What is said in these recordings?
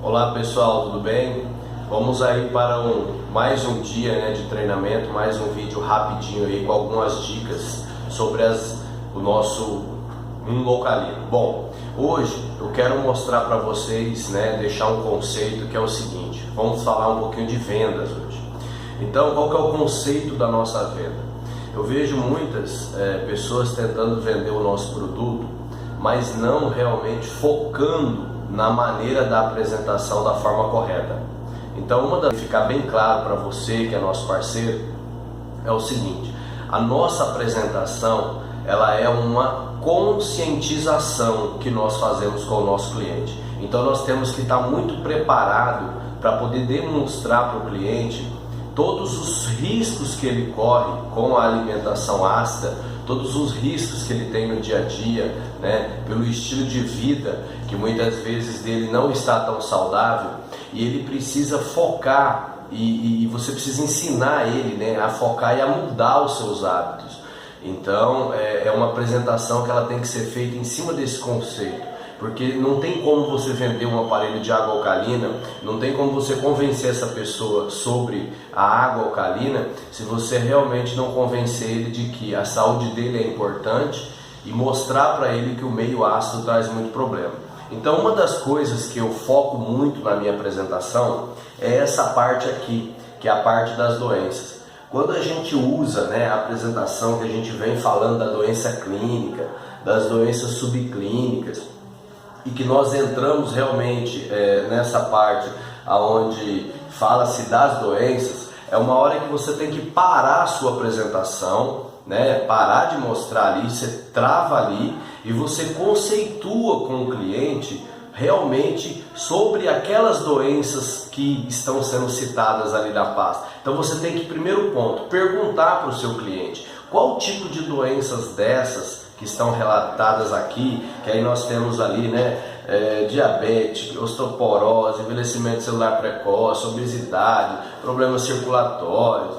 Olá pessoal, tudo bem? Vamos aí para mais um dia de treinamento, mais um vídeo rapidinho aí com algumas dicas sobre o nosso localino. Bom, hoje eu quero mostrar para vocês, deixar um conceito que é o seguinte. Vamos falar um pouquinho de vendas hoje. Então, qual que é o conceito da nossa venda? Eu vejo muitas pessoas tentando vender o nosso produto, mas não realmente focando na maneira da apresentação da forma correta. Então, ficar bem claro para você que é nosso parceiro é o seguinte: a nossa apresentação ela é uma conscientização que nós fazemos com o nosso cliente. Então nós temos que estar muito preparado para poder demonstrar para o cliente todos os riscos que ele corre com a alimentação ácida, todos os riscos que ele tem no dia a dia, pelo estilo de vida que muitas vezes dele não está tão saudável, e ele precisa focar e você precisa ensinar ele a focar e a mudar os seus hábitos. Então é uma apresentação que ela tem que ser feita em cima desse conceito. Porque não tem como você vender um aparelho de água alcalina, não tem como você convencer essa pessoa sobre a água alcalina se você realmente não convencer ele de que a saúde dele é importante e mostrar para ele que o meio ácido traz muito problema. Então, uma das coisas que eu foco muito na minha apresentação é essa parte aqui, que é a parte das doenças. Quando a gente usa a apresentação que a gente vem falando da doença clínica, das doenças subclínicas, e que nós entramos realmente nessa parte onde fala-se das doenças, é uma hora que você tem que parar a sua apresentação, parar de mostrar ali, você trava ali e você conceitua com o cliente realmente sobre aquelas doenças que estão sendo citadas ali na pasta. Então você tem que, primeiro ponto, perguntar para o seu cliente qual tipo de doenças dessas que estão relatadas aqui, que aí nós temos ali, diabetes, osteoporose, envelhecimento celular precoce, obesidade, problemas circulatórios,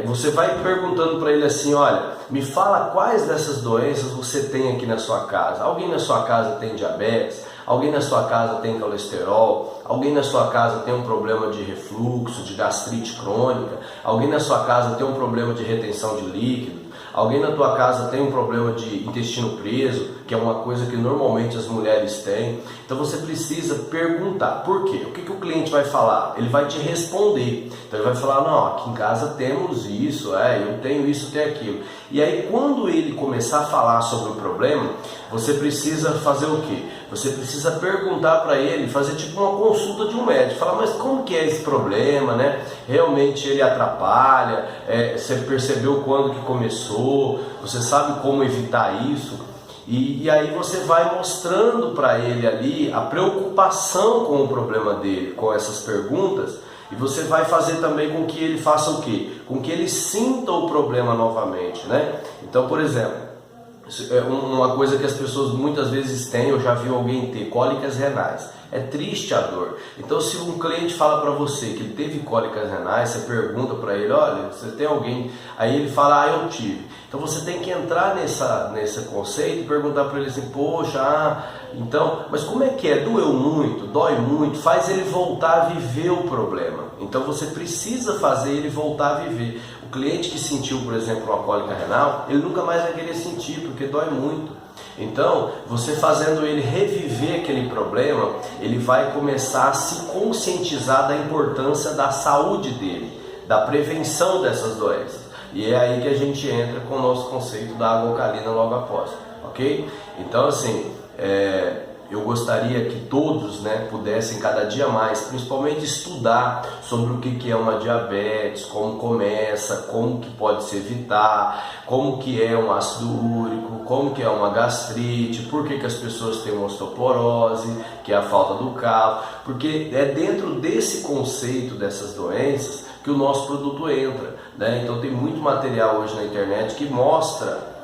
Você vai perguntando para ele assim: olha, me fala quais dessas doenças você tem aqui na sua casa. Alguém na sua casa tem diabetes? Alguém na sua casa tem colesterol? Alguém na sua casa tem um problema de refluxo, de gastrite crônica? Alguém na sua casa tem um problema de retenção de líquido? Alguém na tua casa tem um problema de intestino preso, que é uma coisa que normalmente as mulheres têm? Então você precisa perguntar. Por quê? O que o cliente vai falar? Ele vai te responder. Então ele vai falar: não, aqui em casa temos isso, eu tenho isso, tenho aquilo. E aí, quando ele começar a falar sobre o problema, você precisa fazer o quê? Você precisa perguntar para ele, fazer tipo uma consulta de um médico. Falar: mas como que é esse problema, Realmente ele atrapalha? Você percebeu quando que começou? Você sabe como evitar isso? E aí você vai mostrando para ele ali a preocupação com o problema dele, com essas perguntas. E você vai fazer também com que ele faça o quê? Com que ele sinta o problema novamente, Então, por exemplo, uma coisa que as pessoas muitas vezes têm, eu já vi alguém ter cólicas renais. É triste a dor. Então, se um cliente fala para você que ele teve cólicas renais, você pergunta para ele: olha, você tem alguém? Aí ele fala: eu tive. Então você tem que entrar nesse conceito e perguntar para ele assim: poxa, então, mas como é que é? Doeu muito? Dói muito? Faz ele voltar a viver o problema. Então você precisa fazer ele voltar a viver. O cliente que sentiu, por exemplo, uma cólica renal, ele nunca mais vai querer sentir, porque dói muito. Então, você fazendo ele reviver aquele problema, ele vai começar a se conscientizar da importância da saúde dele, da prevenção dessas doenças. E é aí que a gente entra com o nosso conceito da água alcalina logo após, ok? Então, assim, eu gostaria que todos pudessem cada dia mais, principalmente estudar sobre o que é uma diabetes, como começa, como que pode se evitar, como que é um ácido úrico, como que é uma gastrite, por que as pessoas têm uma osteoporose, que é a falta do cálcio, porque é dentro desse conceito dessas doenças que o nosso produto entra, Então tem muito material hoje na internet que mostra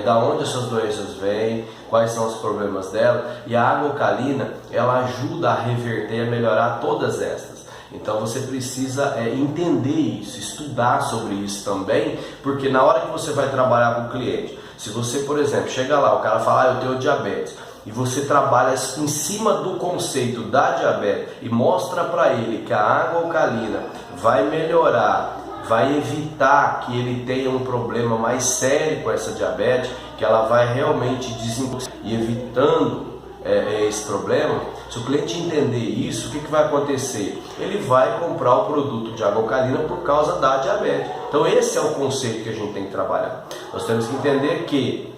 da onde essas doenças vêm, quais são os problemas dela, e a água alcalina ela ajuda a reverter, a melhorar todas estas. Então você precisa entender isso, estudar sobre isso também, porque na hora que você vai trabalhar com o cliente, se você, por exemplo, chega lá, o cara fala: eu tenho diabetes, e você trabalha em cima do conceito da diabetes e mostra para ele que a água alcalina vai melhorar, vai evitar que ele tenha um problema mais sério com essa diabetes, que ela vai realmente desintoxicar e evitando esse problema. Se o cliente entender isso, o que vai acontecer? Ele vai comprar o produto de água alcalina por causa da diabetes. Então esse é o conceito que a gente tem que trabalhar. Nós temos que entender que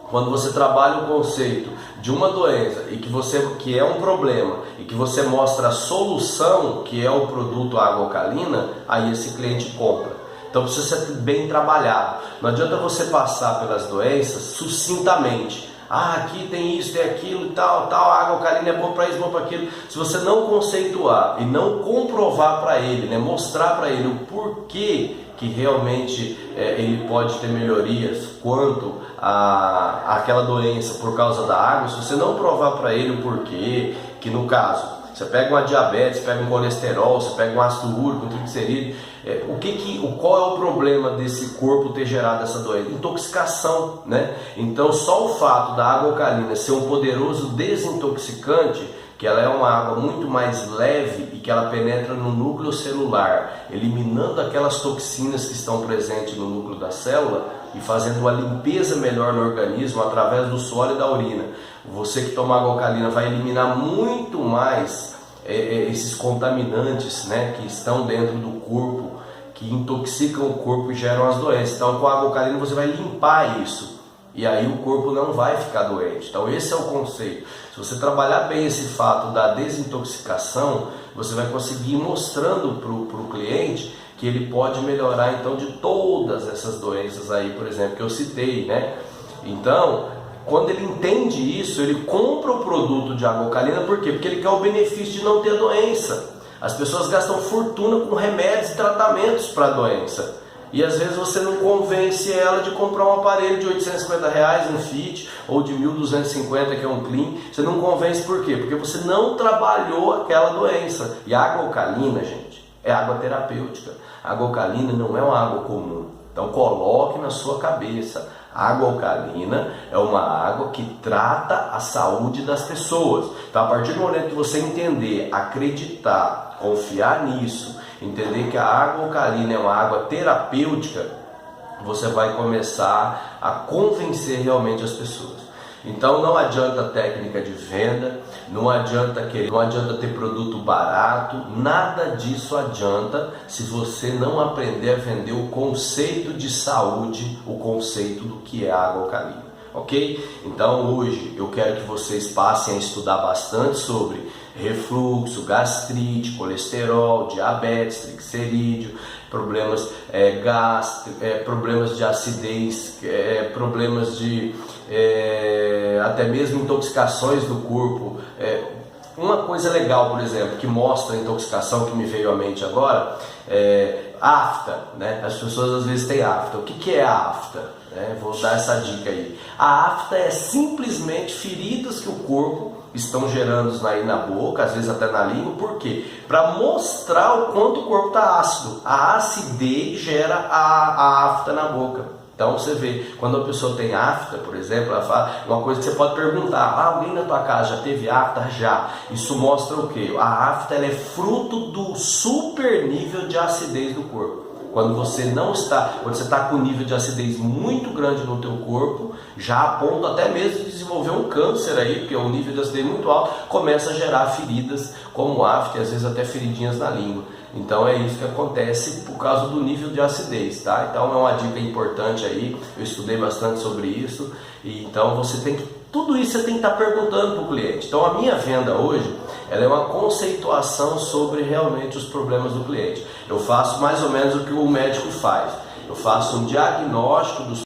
quando você trabalha o conceito de uma doença e que é um problema e que você mostra a solução, que é o produto água alcalina, aí esse cliente compra. Então precisa ser bem trabalhado. Não adianta você passar pelas doenças sucintamente. Aqui tem isso, tem aquilo, tal, a água alcalina é bom para isso, bom para aquilo. Se você não conceituar e não comprovar para ele, né, mostrar para ele o porquê que realmente ele pode ter melhorias quanto àquela doença por causa da água, se você não provar para ele o porquê, que no caso, você pega uma diabetes, pega um colesterol, você pega um ácido úrico, um triglicerídeo, qual é o problema desse corpo ter gerado essa doença? Intoxicação, né? Então só o fato da água alcalina ser um poderoso desintoxicante, que ela é uma água muito mais leve e que ela penetra no núcleo celular, eliminando aquelas toxinas que estão presentes no núcleo da célula e fazendo uma limpeza melhor no organismo através do suor e da urina. Você que toma água alcalina vai eliminar muito mais esses contaminantes, né, que estão dentro do corpo, que intoxicam o corpo e geram as doenças. Então com a água alcalina você vai limpar isso. E aí o corpo não vai ficar doente. Então esse é o conceito. Se você trabalhar bem esse fato da desintoxicação, você vai conseguir ir mostrando para o cliente que ele pode melhorar então de todas essas doenças aí, por exemplo, que eu citei, né? Então, quando ele entende isso, ele compra o produto de água alcalina. Por quê? Porque ele quer o benefício de não ter a doença. As pessoas gastam fortuna com remédios e tratamentos para a doença. E às vezes você não convence ela de comprar um aparelho de R$850, um Fit, ou de R$1.250, que é um Clean. Você não convence por quê? Porque você não trabalhou aquela doença. E a água alcalina, gente, é água terapêutica. A água alcalina não é uma água comum. Então coloque na sua cabeça, a água alcalina é uma água que trata a saúde das pessoas. Então a partir do momento que você entender, acreditar, confiar nisso, entender que a água alcalina é uma água terapêutica, você vai começar a convencer realmente as pessoas. Então não adianta técnica de venda, não adianta ter produto barato, nada disso adianta se você não aprender a vender o conceito de saúde, o conceito do que é água alcalina, ok? Então hoje eu quero que vocês passem a estudar bastante sobre refluxo, gastrite, colesterol, diabetes, triglicerídeo, problemas problemas de acidez, problemas de até mesmo intoxicações do corpo. Uma coisa legal, por exemplo, que mostra a intoxicação, que me veio à mente agora, afta, né? As pessoas às vezes têm afta. O que é a afta? Vou dar essa dica aí. A afta é simplesmente feridas que o corpo estão gerando aí na boca, às vezes até na língua. Por quê? Para mostrar o quanto o corpo está ácido. A acidez gera a afta na boca. Então você vê, quando a pessoa tem afta, por exemplo, ela fala uma coisa que você pode perguntar: alguém na tua casa já teve afta? Já. Isso mostra o quê? A afta ela é fruto do super nível de acidez do corpo. Quando você está com um nível de acidez muito grande no teu corpo, já a ponto até mesmo de desenvolver um câncer aí, porque o nível de acidez muito alto começa a gerar feridas como afta e às vezes até feridinhas na língua. Então é isso que acontece por causa do nível de acidez, tá? Então é uma dica importante aí, eu estudei bastante sobre isso, e então tudo isso você tem que estar perguntando para o cliente. Então a minha venda hoje, ela é uma conceituação sobre realmente os problemas do cliente. Eu faço mais ou menos o que o médico faz. Eu faço um diagnóstico dos